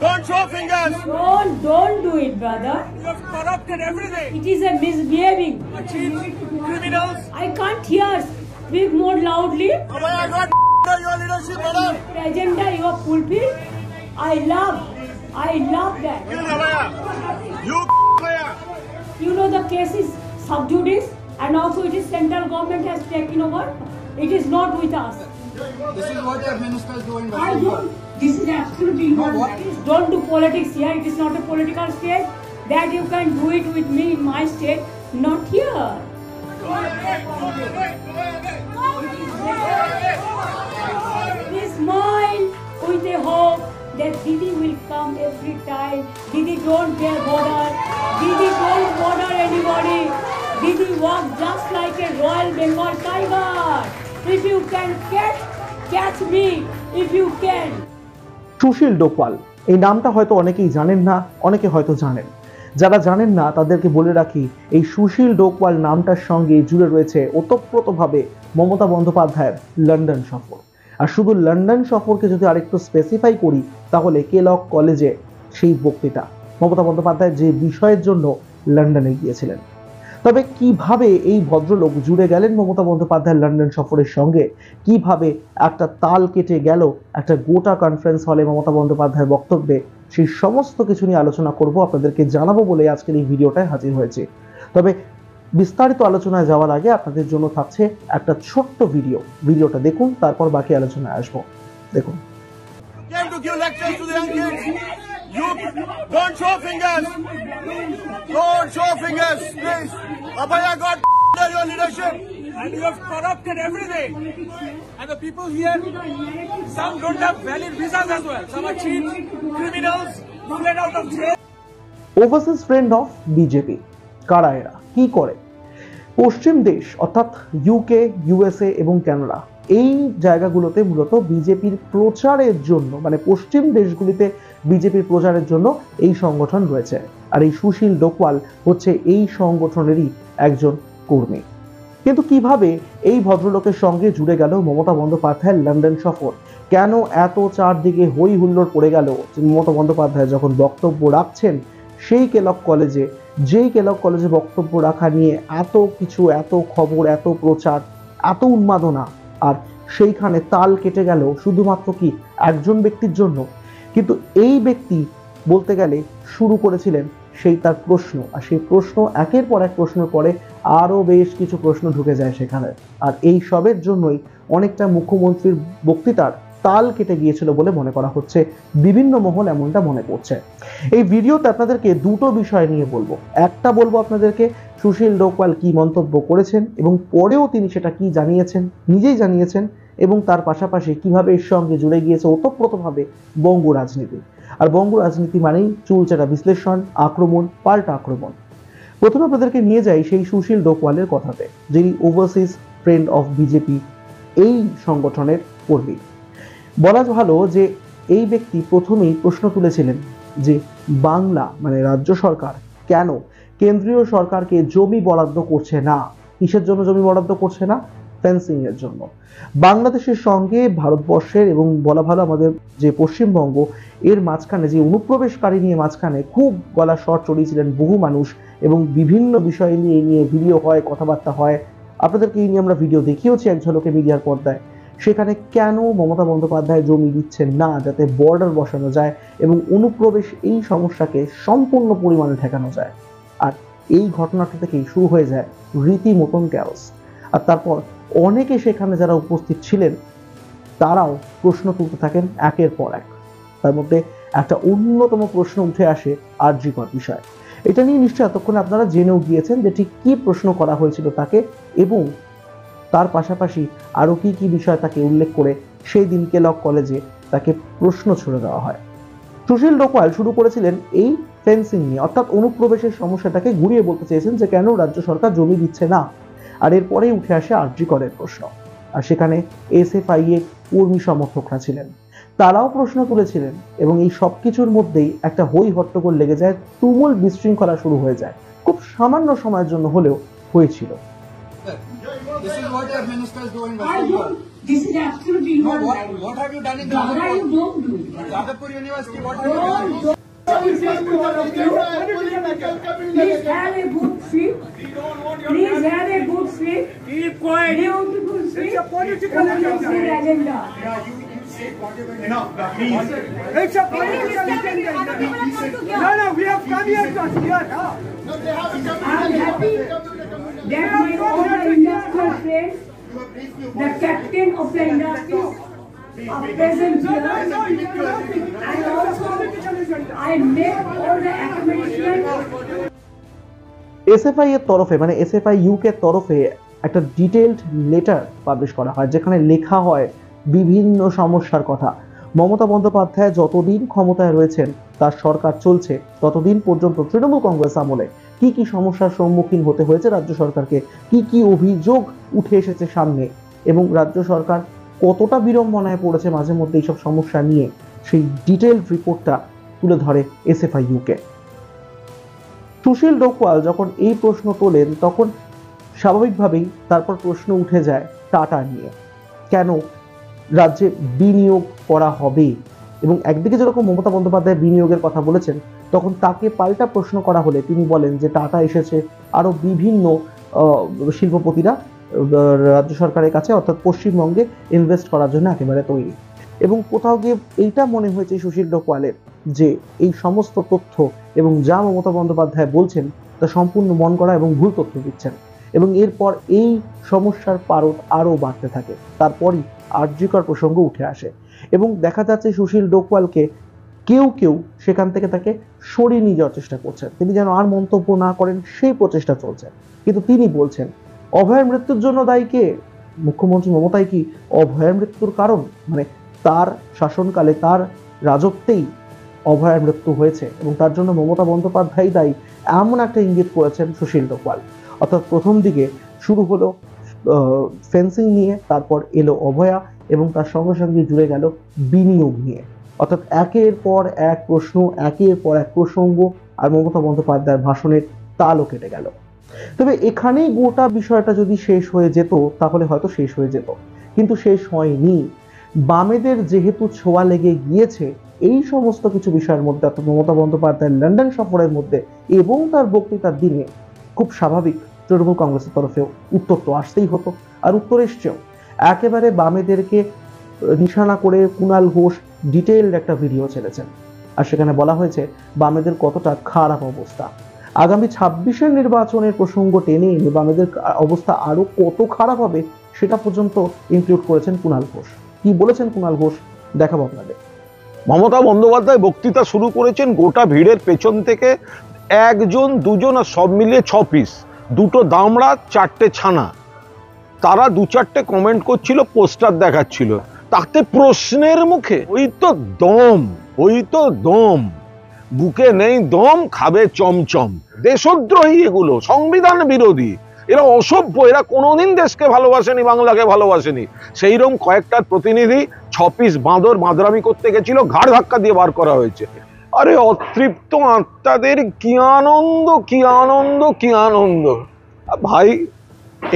Don't show fingers. Don't do it, brother. You have corrupted everything. It is a misbehaving. Cheats, criminals. I can't hear. Speak more loudly. Abhaya got your leadership, madam. Agenda you have fulfilled. I love that. Kill Abhaya. You Abhaya. You know the case is sub judice and also it is central government has taken over. It is not with us. This is what the minister is doing. This is absolutely not right. Don't do politics here. It is not a political state. That you can do it with me in my state, not here. Please smile with a hope that Didi will come every time. Didi don't care border. Didi don't bother anybody. Didi walks just like a Royal Bengal tiger. If you can catch me. If you can. সুশীল ডোকওয়াল এই নামটা হয়তো অনেকেই জানেন না, অনেকে হয়তো জানেন। যারা জানেন না তাদেরকে বলে রাখি, এই সুশীল ডোকওয়াল নামটার সঙ্গে জুড়ে রয়েছে ওতপ্রোতভাবে মমতা বন্দ্যোপাধ্যায়ের লন্ডন সফর। আর শুধু লন্ডন সফরকে যদি আরেকটু স্পেসিফাই করি তাহলে কেলক কলেজে সেই বক্তৃতা, মমতা বন্দ্যোপাধ্যায় যে বিষয়ের জন্য লন্ডনে গিয়েছিলেন। তবে কিভাবে এই ভদ্রলোক জুড়ে গেলেন মমতা বন্দ্যোপাধ্যায়ের লন্ডন সফরের সঙ্গে, কিভাবে একটা তাল কেটে গেল একটা গোটা কনফারেন্স হলে মমতা বন্দ্যোপাধ্যায়ের বক্তব্যে, সেই সমস্ত কিছু নিয়ে আলোচনা করব, আপনাদেরকে জানাবো বলে আজকের এই ভিডিওটায় হাজির হয়েছে। তবে বিস্তারিত আলোচনায় যাওয়ার আগে আপনাদের জন্য থাকছে একটা ছোট্ট ভিডিওটা দেখুন, তারপর বাকি আলোচনায় আসবো। দেখুন। Came to give lectures to the young kids. You don't show fingers. Don't show fingers, please. Abhaya got your leadership. And you have corrupted everything. And the people here, some don't have valid visas as well. Some are cheats, criminals, let out of jail. Overseas friend of BJP কারা এরা, কি করে? পশ্চিম দেশ অর্থাৎ UK, USA এবং Canada এই জায়গাগুলোতে মূলত বিজেপির প্রচারের জন্য, মানে পশ্চিম দেশগুলিতে বিজেপির প্রচারের জন্য এই সংগঠন রয়েছে। আর এই সুশীল ডোকওয়াল হচ্ছে এই সংগঠনেরই একজন কর্মী। কিন্তু কিভাবে এই ভদ্রলোকের সঙ্গে জুড়ে গেল মমতা বন্দ্যোপাধ্যায়ের লন্ডন সফর? কেন এত চারদিকে হই হুল্লোড় পড়ে গেল মমতা বন্দ্যোপাধ্যায় যখন বক্তব্য রাখছেন সেই কেলক কলেজে, যেই কেলক কলেজে বক্তব্য রাখা নিয়ে এত কিছু, এত খবর, এত প্রচার, এত উন্মাদনা, আর সেইখানে তাল কেটে গেল শুধুমাত্র কি একজন ব্যক্তির জন্য? কিন্তু এই ব্যক্তি বলতে গেলে শুরু করেছিলেন সেই তার প্রশ্ন, আর সেই প্রশ্ন একের পর এক প্রশ্নের পরে আরও বেশ কিছু প্রশ্ন ঢুকে যায় সেখানে। আর এই সবের জন্যই অনেকটা মুখ্যমন্ত্রীর বক্তৃতার তাল কেটে গিয়েছিল বলে মনে করা হচ্ছে, বিভিন্ন মহল এমনটা মনে করছে। এই ভিডিওতে আপনাদেরকে দুটো বিষয় নিয়ে বলবো। একটা বলবো আপনাদেরকে সুশীল ডোকওয়াল কি মন্তব্য করেছেন এবং পরেও তিনি সেটা কি জানিয়েছেন, নিজেই জানিয়েছেন, এবং তার পাশাপাশি কিভাবে এর সঙ্গে জুড়ে গিয়েছে ওতপ্রোতভাবে বঙ্গ রাজনীতি। আর বঙ্গ রাজনীতি মানেই চুলচেরা বিশ্লেষণ, আক্রমণ, পাল্টা আক্রমণ। প্রথমে আপনাদেরকে নিয়ে যাই সেই সুশীল ডোকওয়ালের কথাতে, যিনি ওভারসিজ ফ্রেন্ড অফ বিজেপি এই সংগঠনের কর্মী। বলা ভালো যে এই ব্যক্তি প্রথমেই প্রশ্ন তুলেছিলেন যে বাংলা মানে রাজ্য সরকার কেন কেন্দ্রীয় সরকারকে জমি বরাদ্দ করছে না। কিসের জন্য জমি বরাদ্দ করছে না? ফেন্সিং এর জন্য। বাংলাদেশের সঙ্গে ভারতবর্ষের এবং বলা ভালো আমাদের যে পশ্চিমবঙ্গ এর মাঝখানে যে অনুপ্রবেশকারী নিয়ে মাঝখানে খুব গলা স্বর চড়িয়েছিলেন বহু মানুষ, এবং বিভিন্ন বিষয় নিয়ে ভিডিও হয়, কথাবার্তা হয়, আপনাদেরকে এই নিয়ে আমরা ভিডিও দেখিয়েছি এক ঝলকে মিডিয়ার পর্দায়। সেখানে কেন মমতা বন্দ্যোপাধ্যায় জমি দিচ্ছেন না যাতে বর্ডার বসানো যায় এবং অনুপ্রবেশ এই সমস্যাকে সম্পূর্ণ পরিমাণে ঠেকানো যায়। আর এই ঘটনাটা থেকেই শুরু হয়ে যায় রীতিমতন ক্যাওস। আর তারপর অনেকে সেখানে যারা উপস্থিত ছিলেন তারাও প্রশ্ন তুলতে থাকেন একের পর এক। তার মধ্যে একটা অন্যতম প্রশ্ন উঠে আসে আরজিকর বিষয়। এটা নিয়ে নিশ্চয়ই এতক্ষণে আপনারা জেনেও গিয়েছেন যে ঠিক কী প্রশ্ন করা হয়েছিল তাকে, এবং তার পাশাপাশি আরও কি কি বিষয় তাকে উল্লেখ করে সেই দিন কেলক কলেজে তাকে প্রশ্ন ছুড়ে দেওয়া হয়। সুশীল ডোকওয়াল শুরু করেছিলেন এই ফেন্সিং নিয়ে, অর্থাৎ অনুপ্রবেশের সমস্যাটাকে ঘুরিয়ে বলতে চেয়েছেন যে কেন রাজ্য সরকার জমি দিচ্ছে না। আর এরপরেই উঠে আসে আরজিকরের প্রশ্ন। আর সেখানে এসএফআই এর কর্মী সমর্থকরা ছিলেন, তারাও প্রশ্ন তুলেছিলেন, এবং এই সব কিছুর মধ্যেই একটা হই হট্টগোল লেগে যায়, তুমুল বিশৃঙ্খলা শুরু হয়ে যায়। খুব সামান্য সময়ের জন্য হলেও হয়েছিল। This is what the minister is doing. This is absolutely No, not what, right. what have you done in Gada, you Jadavpur? don't do it. Jadavpur University, what have you done? Please have a good sleep. Please have a good sleep. Keep quiet. Beautiful sleep. It's a political agenda. Enough, please. It's a political agenda. No, we have come here to hear her. I am happy that my all the industrial friends, the captain of the industry, are present here. And also, I make all the accommodations. SFI এর তরফে মানে SFI UK তরফে একটা detailed letter publish করা হয়, যেখানে লেখা হয় বিভিন্ন সমস্যার কথা। মমতা বন্দ্যোপাধ্যায় যতদিন ক্ষমতায় রয়েছেন, তার সরকার চলছে, ততদিন পর্যন্ত তৃণমূল কংগ্রেস আমলে কি কি সমস্যার সম্মুখীন হতে হয়েছে রাজ্য সরকারকে, কি কি অভিযোগ উঠে এসেছে সামনে, এবং রাজ্য সরকার কতটা বিড়ম্বনায় পড়েছে মাঝে মধ্যে এইসব সমস্যা নিয়ে, সেই ডিটেইলড রিপোর্টটা তুলে ধরে এসএফআই ইউকে। সুশীল ডোকওয়াল যখন এই প্রশ্ন তোলেন, তখন স্বাভাবিকভাবেই তারপর প্রশ্ন উঠে যায় টাটা নিয়ে, কেন রাজ্যে বিনিয়োগ করা হবে। এবং একদিকে যেরকম মমতা বন্দ্যোপাধ্যায় বিনিয়োগের কথা বলেছেন, তখন তাকে পাল্টা প্রশ্ন করা হলে তিনি বলেন যে টাটা এসেছে আরও বিভিন্ন শিল্পপতিরা রাজ্য সরকারের কাছে অর্থাৎ পশ্চিমবঙ্গে ইনভেস্ট করার জন্য একেবারে তৈরি। এবং কোথাও গিয়ে এইটা মনে হয়েছে সুশীল ডোকওয়ালের যে এই সমস্ত তথ্য এবং যা মমতা বন্দ্যোপাধ্যায় বলছেন তা সম্পূর্ণ মন করা এবং ভুল তথ্য দিচ্ছেন। এবং এরপর এই সমস্যার পারদ আরও বাড়তে থাকে। তারপরই আরজিকর প্রসঙ্গ উঠে আসে এবং দেখা যাচ্ছে সুশীল ডোকওয়ালকে কেউ সেখান থেকে তাকে সরিয়ে নিয়ে যাওয়ার চেষ্টা করছেন, তিনি যেন আর মন্তব্য না করেন সেই প্রচেষ্টা চলছে। কিন্তু তিনি বলছেন অভয়ের মৃত্যুর জন্য দায়ী কে? মুখ্যমন্ত্রী মমতাই কি অভয়ের মৃত্যুর কারণ? মানে তার শাসনকালে, তার রাজত্বেই অভয়ের মৃত্যু হয়েছে এবং তার জন্য মমতা বন্দ্যোপাধ্যায় দায়ী, এমন একটা ইঙ্গিত করেছেন সুশীল ডোকওয়াল। অর্থাৎ প্রথম দিকে শুরু হলো ফেন্সিং নিয়ে, তারপর এলো অভয়া এবং তার সঙ্গে সঙ্গে জুড়ে গেল বিনিয়োগ নিয়ে। অর্থাৎ একের পর এক প্রশ্ন, একের পর এক প্রসঙ্গ, আর মমতা বন্দ্যোপাধ্যায়ের ভাষণের তালও কেটে গেল। তবে এখানেই গোটা বিষয়টা যদি শেষ হয়ে যেত তাহলে হয়তো শেষ হয়ে যেত, কিন্তু শেষ হয়নি। বামেদের যেহেতু ছোঁয়া লেগে গিয়েছে এই সমস্ত কিছু বিষয়ের মধ্যে, অর্থাৎ মমতা বন্দ্যোপাধ্যায়ের লন্ডন সফরের মধ্যে এবং তার বক্তৃতার দিনে, খুব স্বাভাবিক তৃণমূল কংগ্রেসের তরফেও উত্তর তো আসতেই হতো, আর উত্তর এসছেও। একেবারে বামেদেরকে নিশানা করে কুণাল ঘোষ ডিটেইলড একটা ভিডিও ছেড়েছেন, আর সেখানে বলা হয়েছে বামেদের কতটা খারাপ অবস্থা। আগামী 26-এর নির্বাচনের প্রসঙ্গ টেনে এনে বামেদের অবস্থা আরো কত খারাপ হবে সেটা পর্যন্ত ইনক্লুড করেছেন কুণাল ঘোষ। কি বলেছেন কুণাল ঘোষ দেখাবো আপনাদের। মমতা বন্দ্যোপাধ্যায় বক্তৃতা শুরু করেছেন গোটা ভিড়ের পেছন থেকে, একজন দুজন আর সব মিলিয়ে 6 পিস, 2টো দামড়া 4টে ছানা, তারা 2-4টে কমেন্ট করছিল, পোস্টার দেখাচ্ছিল, তাতে প্রশ্নের মুখে ওই তো দম, বুকে নেই দম, খাবে চমচম। দেশদ্রোহী এগুলো, সংবিধান বিরোধী, এরা অসভ্য, এরা কোনোদিন দেশকে ভালোবাসেনি, বাংলাকে ভালোবাসেনি। সেইরকম কয়েকটার প্রতিনিধি 6 পিস বাঁদর বাঁদরামি করতে গেছিল, ঘাড় ধাক্কা দিয়ে বার করা হয়েছে। আরে অতৃপ্ত আত্মাদের কি আনন্দ, কি আনন্দ, কি আনন্দ! ভাই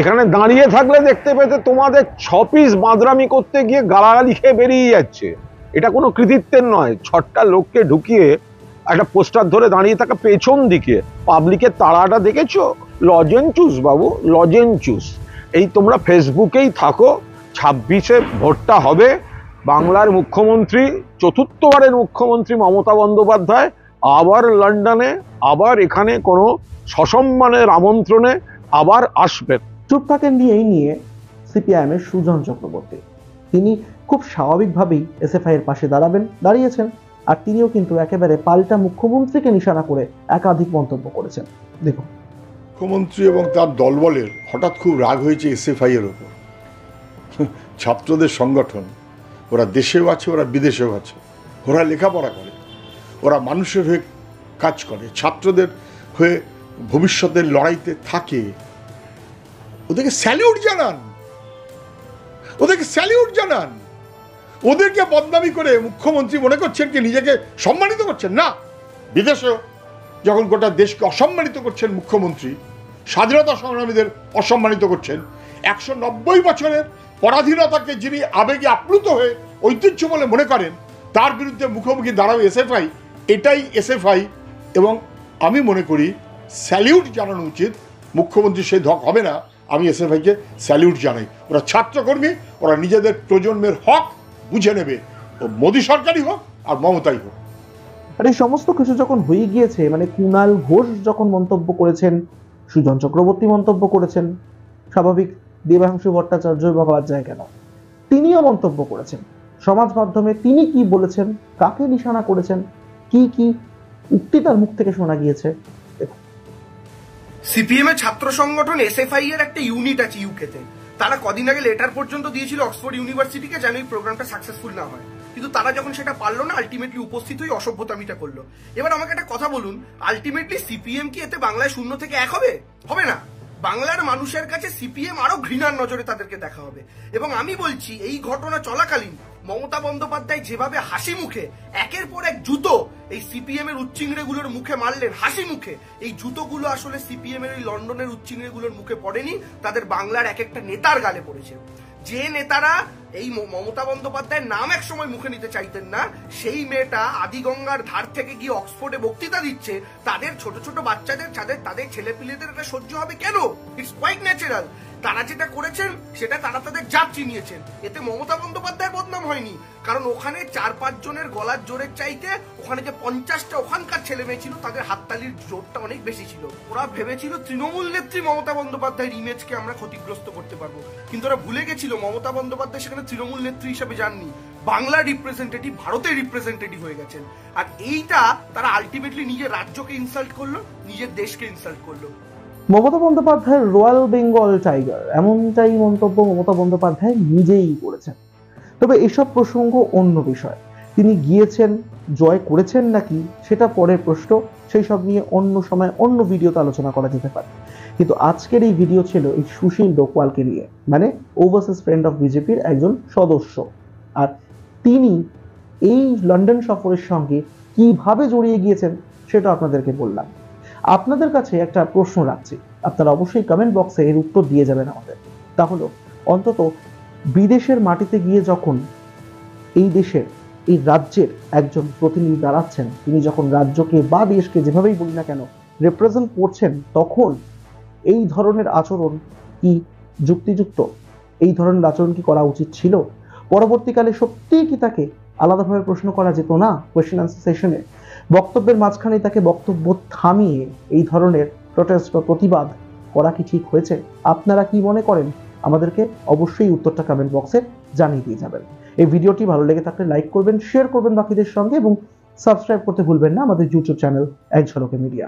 এখানে দাঁড়িয়ে থাকলে দেখতে পেতে তোমাদের 6 পিস বাঁদরামি করতে গিয়ে গালাগালি খেয়ে বেরিয়ে যাচ্ছে। এটা কোনো কৃতিত্বের নয়। 6টা লোককে ঢুকিয়ে একটা পোস্টার ধরে দাঁড়িয়ে থাকা পেছন দিকে পাবলিকের তাড়াটা দেখেছো? লজেন্সুস বাবু, লজেন্সুস। এই তোমরা ফেসবুকেই থাকো, 26-এ ভোটটা হবে, বাংলার মুখ্যমন্ত্রী, 4র্থবারের মুখ্যমন্ত্রী মমতা বন্দ্যোপাধ্যায় আবার লন্ডনে, আবার এখানে কোনো সসম্মানের আমন্ত্রণে আবার আসবেন। চুপ থাকেন নিয়ে সিপিআইএম এর সুজন চক্রবর্তী, তিনি খুব স্বাভাবিকভাবেই এসএফআই এর পাশে দাঁড়িয়েছেন, আর তিনিও কিন্তু একেবারে পাল্টা মুখ্যমন্ত্রীকে নিশানা করে একাধিক মন্তব্য করেছেন। দেখুন, মুখ্যমন্ত্রী এবং তার দলবলের হঠাৎ খুব রাগ হয়েছে এসএফআই এর ওপর। ছাত্রদের সংগঠন, ওরা দেশেও আছে, ওরা বিদেশেও আছে, ওরা লেখাপড়া করে, ওরা মানুষের হয়ে কাজ করে, ছাত্রদের হয়ে ভবিষ্যতের লড়াইতে থাকে। ওদেরকে স্যালিউট জানান, ওদেরকে বদনামি করে মুখ্যমন্ত্রী মনে করছেন কি নিজেকে সম্মানিত করছেন? না, বিদেশেও যখন গোটা দেশকে অসম্মানিত করছেন মুখ্যমন্ত্রী, স্বাধীনতা সংগ্রামীদের অসম্মানিত করছেন, 190 বছরের পরাধীনতাকে যিনি আবেগে আপ্লুত হয়ে ঐতিহ্য বলে মনে করেন, তার বিরুদ্ধে মুখোমুখি দাঁড়াবে এসএফআই। এটাই এসএফআই, এবং আমি মনে করি স্যালিউট জানানো উচিত। মুখ্যমন্ত্রী সেই ধক হবে না, আমি এসএফআইকে স্যালিউট জানাই। ওরা ছাত্রকর্মী, ওরা নিজেদের প্রজন্মের হক বুঝে নেবে, ও মোদী সরকারই হোক আর মমতাই হোক। আর এই সমস্ত কিছু যখন হয়ে গিয়েছে, মানে কুণাল ঘোষ যখন মন্তব্য করেছেন, সুজন চক্রবর্তী মন্তব্য করেছেন, স্বাভাবিক দেবাংশু ভট্টাচার্য বা বাদ যায় কেন, তিনিও মন্তব্য করেছেন। সমাজ মাধ্যমে তিনি কি বলেছেন, কাকে নিশানা করেছেন, কি কি উক্তি তার মুখ থেকে শোনা গিয়েছে। সিপিএম এর ছাত্র সংগঠন এসএফআই এর একটা ইউনিট আছে ইউকেতে। তারা কদিন আগে লেটার পর্যন্ত দিয়েছিল অক্সফোর্ড ইউনিভার্সিটিকে যেন এই প্রোগ্রামটা সাকসেসফুল না হয়, কিন্তু তারা যখন সেটা পারলো না, আলটিমেটলি উপস্থিত হয়ে অসভ্যতামিটা করলো। এবার আমাকে একটা কথা বলুন, আলটিমেটলি সিপিএম কি এতে বাংলায় 0 থেকে 1 হবে? হবে না। বাংলার মানুষের কাছে সিপিএম আরো ঘৃণার নজরে তাদেরকে দেখা হবে। এবং আমি বলছি, এই ঘটনা চলাকালীন মমতা বন্দ্যোপাধ্যায় যেভাবে হাসি মুখে একের পর এক জুতো এই সিপিএম এর উচ্চিংড়েগুলোর মুখে মারলেন, হাসি মুখে, এই জুতোগুলো আসলে সিপিএম এর ওই লন্ডনের উচ্চিংড়েগুলোর মুখে পড়েনি, তাদের বাংলার এক একটা নেতার গালে পড়েছে। যে নেতারা এই মমতা বন্দ্যোপাধ্যায়ের নাম এক সময় মুখে নিতে চাইতেন না, সেই মেয়েটা আদিগঙ্গার ধার থেকে গিয়ে অক্সফোর্ডে বক্তৃতা দিচ্ছে, তাদের ছোট ছোট বাচ্চাদের, তাদের ছেলেপিলেদের এটা সহ্য হবে কেন? It's quite natural. তারা যেটা করেছেন সেটা তারা তাদের জাত চিনিয়েছেন, এতে মমতা বন্দ্যোপাধ্যায়ের বদনাম হয়নি। কারণ ওখানে 4-5 জনের গলার জোরের চাইতে ওখানে যে 50টা ওখানকার ছেলে মেয়ে ছিল, তাদের হাততালির জোরটা অনেক বেশি ছিল। ওরা ভেবেছিল তৃণমূল নেত্রী মমতা বন্দ্যোপাধ্যায়ের ইমেজকে আমরা ক্ষতিগ্রস্ত করতে পারবো, কিন্তু ওরা ভুলে গেছিল মমতা বন্দ্যোপাধ্যায় সেখানে তৃণমূল নেত্রী হিসেবে যাননি, বাংলার রিপ্রেজেন্টেটিভ, ভারতের রিপ্রেজেন্টেটিভ হয়ে গেছেন। আর এইটা তারা আলটিমেটলি নিজের রাজ্যকে ইনসাল্ট করলো, নিজের দেশকে ইনসাল্ট করলো। মমতা বন্দ্যোপাধ্যায়ের রয়্যাল বেঙ্গল টাইগার, এমনটাই মন্তব্য মমতা বন্দ্যোপাধ্যায় নিজেই করেছেন। তবে এসব প্রসঙ্গ অন্য বিষয়, তিনি গিয়েছেন, জয় করেছেন নাকি সেটা পরের প্রশ্ন, সেই সব নিয়ে অন্য সময় অন্য ভিডিওতে আলোচনা করা যেতে পারে। কিন্তু আজকের এই ভিডিও ছিল এই সুশীল ডোকওয়ালকে নিয়ে, মানে ওভারসিজ ফ্রেন্ড অফ বিজেপির একজন সদস্য। আর তিনি এই লন্ডন সফরের সঙ্গে কিভাবে জড়িয়ে গিয়েছেন সেটা আপনাদেরকে বললাম। আপনাদের কাছে একটা প্রশ্ন রাখছি, আপনারা অবশ্যই কমেন্ট বক্সে এর উত্তর দিয়ে যাবেন আমাদের। তাহলে অন্তত বিদেশের মাটিতে গিয়ে যখন এই দেশের, এই রাজ্যের একজন প্রতিনিধি দাঁড়াচ্ছেন, তিনি যখন রাজ্যকে বা দেশকে যেভাবেই বলি না কেন রিপ্রেজেন্ট করছেন, তখন এই ধরনের আচরণ কি যুক্তিযুক্ত? এই ধরনের আচরণ কি করা উচিত ছিল? পরবর্তীকালে সত্যিই কি তাকে আলাদাভাবে প্রশ্ন করা যেত না কোয়েশ্চেন আনসার সেশনে? বক্তব্যের মাঝখানে তাকে বক্তব্য থামিয়ে এই ধরনের প্রোটেস্ট বা প্রতিবাদ করা কি ঠিক হয়েছে? আপনারা কি মনে করেন? আমাদেরকে অবশ্যই উত্তরটা কমেন্ট বক্সে জানিয়ে দিয়ে যাবেন। এই ভিডিওটি ভালো লেগে থাকলে লাইক করবেন, শেয়ার করবেন বাকিদের সঙ্গে, এবং সাবস্ক্রাইব করতে ভুলবেন না আমাদের ইউটিউব চ্যানেল এক ঝলকে মিডিয়া।